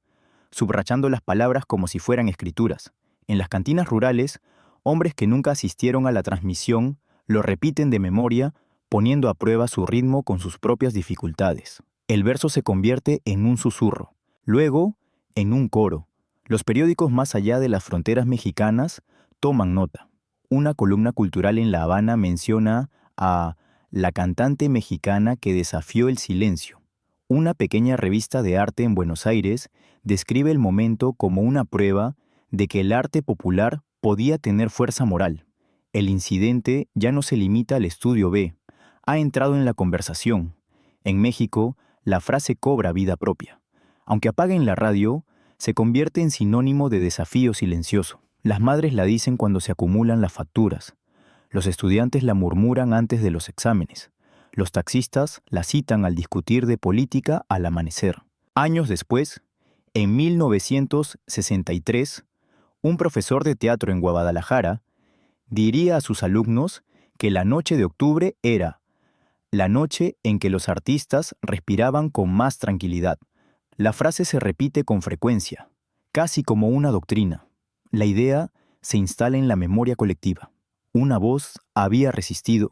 subrayando las palabras como si fueran escrituras. En las cantinas rurales, hombres que nunca asistieron a la transmisión lo repiten de memoria, poniendo a prueba su ritmo con sus propias dificultades. El verso se convierte en un susurro, luego en un coro. Los periódicos más allá de las fronteras mexicanas toman nota. Una columna cultural en La Habana menciona a la cantante mexicana que desafió el silencio. Una pequeña revista de arte en Buenos Aires describe el momento como una prueba de que el arte popular podía tener fuerza moral. El incidente ya no se limita al estudio B, ha entrado en la conversación. En México, la frase cobra vida propia. Aunque apaguen la radio, se convierte en sinónimo de desafío silencioso. Las madres la dicen cuando se acumulan las facturas. Los estudiantes la murmuran antes de los exámenes. Los taxistas la citan al discutir de política al amanecer. Años después, en 1963, un profesor de teatro en Guadalajara diría a sus alumnos que la noche de octubre era la noche en que los artistas respiraban con más tranquilidad. La frase se repite con frecuencia, casi como una doctrina. La idea se instala en la memoria colectiva. Una voz había resistido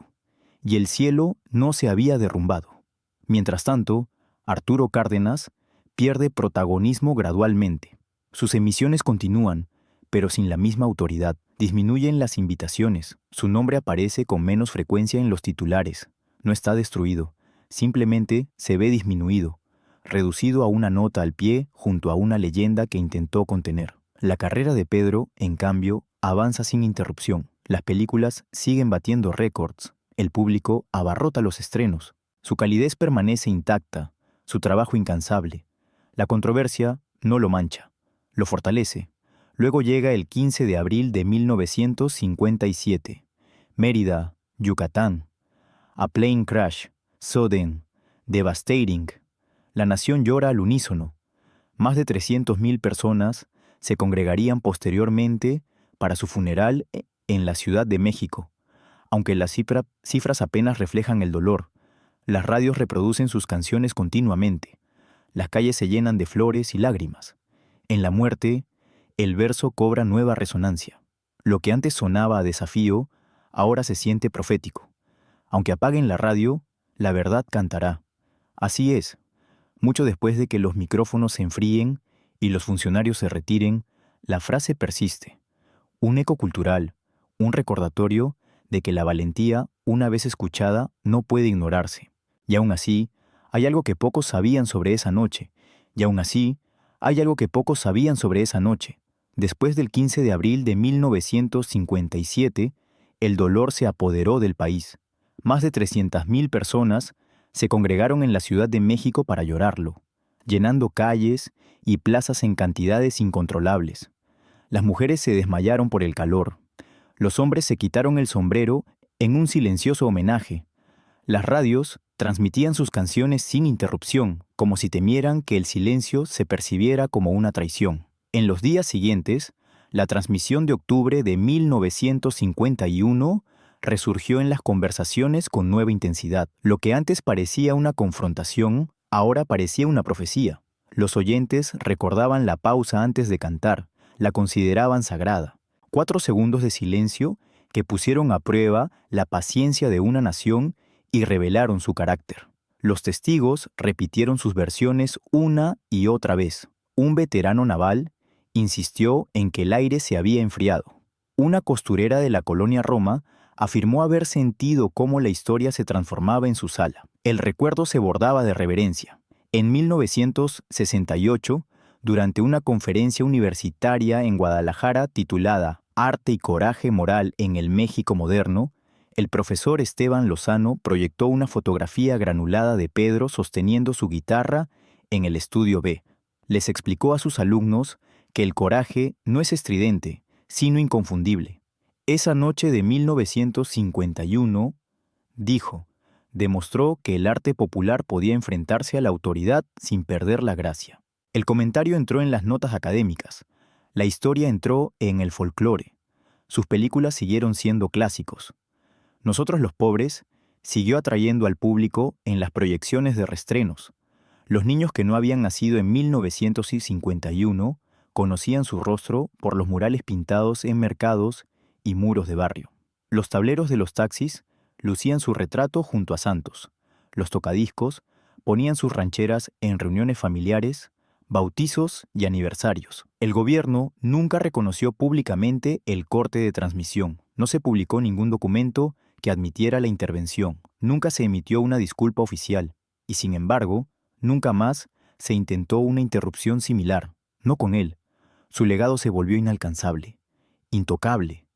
y el cielo no se había derrumbado. Mientras tanto, Arturo Cárdenas pierde protagonismo gradualmente. Sus emisiones continúan, pero sin la misma autoridad. Disminuyen las invitaciones. Su nombre aparece con menos frecuencia en los titulares. No está destruido, simplemente se ve disminuido, reducido a una nota al pie junto a una leyenda que intentó contener. La carrera de Pedro, en cambio, avanza sin interrupción. Las películas siguen batiendo récords. El público abarrota los estrenos. Su calidez permanece intacta, su trabajo incansable. La controversia no lo mancha, lo fortalece. Luego llega el 15 de abril de 1957. Mérida, Yucatán. A Plane Crash, Sudden, Devastating. La nación llora al unísono. Más de 300.000 personas se congregarían posteriormente para su funeral en la Ciudad de México. Aunque las cifras apenas reflejan el dolor, las radios reproducen sus canciones continuamente. Las calles se llenan de flores y lágrimas. En la muerte, el verso cobra nueva resonancia. Lo que antes sonaba a desafío, ahora se siente profético. Aunque apaguen la radio, la verdad cantará. Así es. Mucho después de que los micrófonos se enfríen y los funcionarios se retiren, la frase persiste. Un eco cultural, un recordatorio de que la valentía, una vez escuchada, no puede ignorarse. Y aún así, hay algo que pocos sabían sobre esa noche. Después del 15 de abril de 1957, el dolor se apoderó del país. Más de 300.000 personas se congregaron en la Ciudad de México para llorarlo, llenando calles y plazas en cantidades incontrolables. Las mujeres se desmayaron por el calor. Los hombres se quitaron el sombrero en un silencioso homenaje. Las radios transmitían sus canciones sin interrupción, como si temieran que el silencio se percibiera como una traición. En los días siguientes, la transmisión de octubre de 1951 resurgió en las conversaciones con nueva intensidad. Lo que antes parecía una confrontación, ahora parecía una profecía. Los oyentes recordaban la pausa antes de cantar, la consideraban sagrada. 4 segundos de silencio que pusieron a prueba la paciencia de una nación y revelaron su carácter. Los testigos repitieron sus versiones una y otra vez. Un veterano naval insistió en que el aire se había enfriado. Una costurera de la colonia Roma afirmó haber sentido cómo la historia se transformaba en su sala. El recuerdo se bordaba de reverencia. En 1968, durante una conferencia universitaria en Guadalajara titulada Arte y coraje moral en el México moderno, el profesor Esteban Lozano proyectó una fotografía granulada de Pedro sosteniendo su guitarra en el estudio B. Les explicó a sus alumnos que el coraje no es estridente, sino inconfundible. Esa noche de 1951, dijo, demostró que el arte popular podía enfrentarse a la autoridad sin perder la gracia. El comentario entró en las notas académicas, la historia entró en el folclore, sus películas siguieron siendo clásicos. Nosotros los pobres siguió atrayendo al público en las proyecciones de reestrenos. Los niños que no habían nacido en 1951 conocían su rostro por los murales pintados en mercados y muros de barrio. Los tableros de los taxis lucían su retrato junto a santos. Los tocadiscos ponían sus rancheras en reuniones familiares, bautizos y aniversarios. El gobierno nunca reconoció públicamente el corte de transmisión. No se publicó ningún documento que admitiera la intervención. Nunca se emitió una disculpa oficial. Y sin embargo, nunca más se intentó una interrupción similar. No con él. Su legado se volvió inalcanzable, intocable.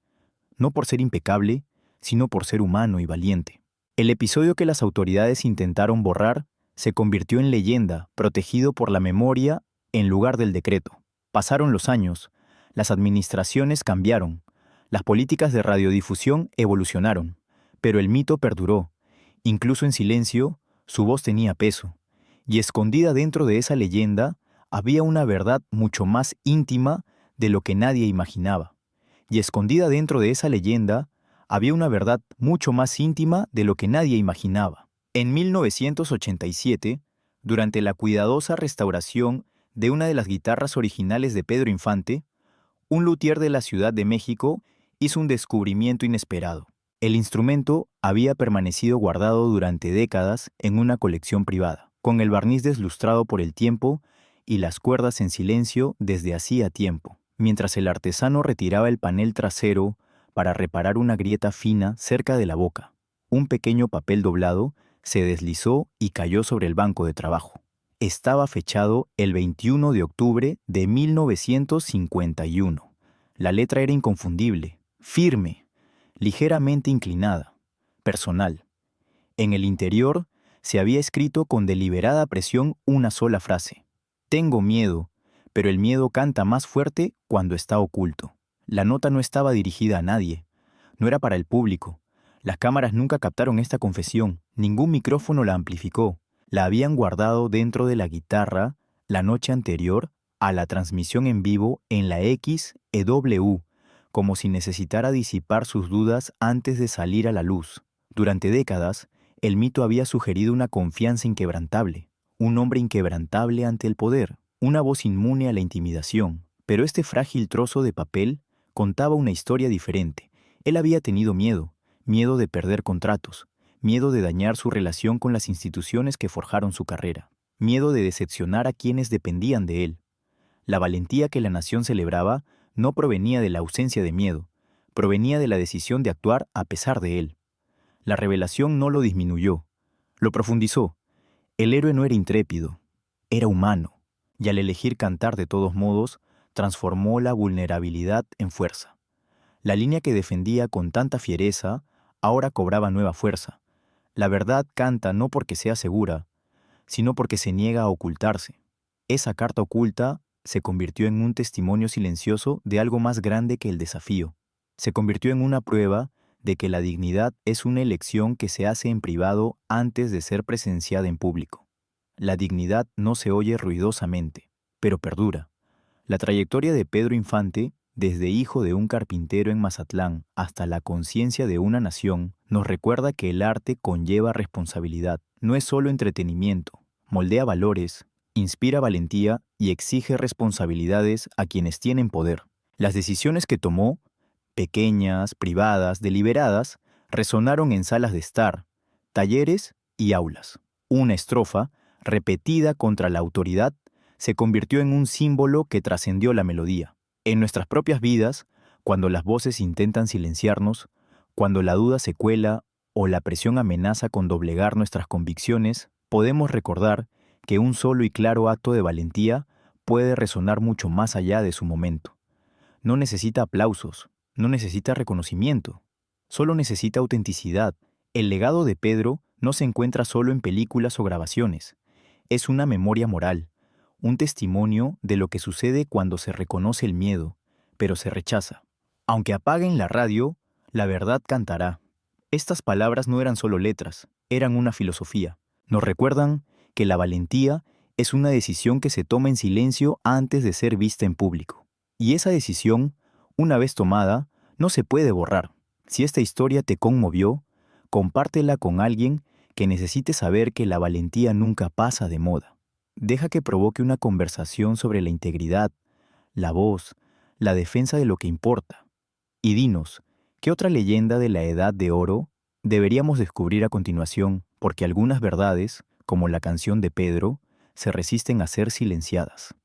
No por ser impecable, sino por ser humano y valiente. El episodio que las autoridades intentaron borrar se convirtió en leyenda, protegido por la memoria en lugar del decreto. Pasaron los años, las administraciones cambiaron, las políticas de radiodifusión evolucionaron, pero el mito perduró. Incluso en silencio, su voz tenía peso, y escondida dentro de esa leyenda había una verdad mucho más íntima de lo que nadie imaginaba. Y escondida dentro de esa leyenda había una verdad mucho más íntima de lo que nadie imaginaba. En 1987, durante la cuidadosa restauración de una de las guitarras originales de Pedro Infante, un luthier de la Ciudad de México hizo un descubrimiento inesperado. El instrumento había permanecido guardado durante décadas en una colección privada, con el barniz deslustrado por el tiempo y las cuerdas en silencio desde hacía tiempo, mientras el artesano retiraba el panel trasero para reparar una grieta fina cerca de la boca. Un pequeño papel doblado se deslizó y cayó sobre el banco de trabajo. Estaba fechado el 21 de octubre de 1951. La letra era inconfundible, firme, ligeramente inclinada, personal. En el interior se había escrito con deliberada presión una sola frase. Tengo miedo, pero el miedo canta más fuerte cuando está oculto. La nota no estaba dirigida a nadie. No era para el público. Las cámaras nunca captaron esta confesión, ningún micrófono la amplificó. La habían guardado dentro de la guitarra la noche anterior a la transmisión en vivo en la XEW, como si necesitara disipar sus dudas antes de salir a la luz. Durante décadas, el mito había sugerido una confianza inquebrantable, un hombre inquebrantable ante el poder, una voz inmune a la intimidación. Pero este frágil trozo de papel contaba una historia diferente. Él había tenido miedo de perder contratos, miedo de dañar su relación con las instituciones que forjaron su carrera, miedo de decepcionar a quienes dependían de él. La valentía que la nación celebraba no provenía de la ausencia de miedo, provenía de la decisión de actuar a pesar de él. La revelación no lo disminuyó, lo profundizó. El héroe no era intrépido, era humano, y al elegir cantar de todos modos, transformó la vulnerabilidad en fuerza. La línea que defendía con tanta fiereza ahora cobraba nueva fuerza. La verdad canta no porque sea segura, sino porque se niega a ocultarse. Esa carta oculta se convirtió en un testimonio silencioso de algo más grande que el desafío. Se convirtió en una prueba de que la dignidad es una elección que se hace en privado antes de ser presenciada en público. La dignidad no se oye ruidosamente, pero perdura. La trayectoria de Pedro Infante, desde hijo de un carpintero en Mazatlán hasta la conciencia de una nación, nos recuerda que el arte conlleva responsabilidad. No es solo entretenimiento, moldea valores, inspira valentía y exige responsabilidades a quienes tienen poder. Las decisiones que tomó, pequeñas, privadas, deliberadas, resonaron en salas de estar, talleres y aulas. Una estrofa, repetida contra la autoridad, se convirtió en un símbolo que trascendió la melodía. En nuestras propias vidas, cuando las voces intentan silenciarnos, cuando la duda se cuela o la presión amenaza con doblegar nuestras convicciones, podemos recordar que un solo y claro acto de valentía puede resonar mucho más allá de su momento. No necesita aplausos, no necesita reconocimiento, solo necesita autenticidad. El legado de Pedro no se encuentra solo en películas o grabaciones, es una memoria moral, un testimonio de lo que sucede cuando se reconoce el miedo, pero se rechaza. Aunque apaguen la radio, la verdad cantará. Estas palabras no eran solo letras, eran una filosofía. Nos recuerdan que la valentía es una decisión que se toma en silencio antes de ser vista en público. Y esa decisión, una vez tomada, no se puede borrar. Si esta historia te conmovió, compártela con alguien que necesite saber que la valentía nunca pasa de moda. Deja que provoque una conversación sobre la integridad, la voz, la defensa de lo que importa. Y dinos, ¿qué otra leyenda de la Edad de Oro deberíamos descubrir a continuación? Porque algunas verdades, como la canción de Pedro, se resisten a ser silenciadas.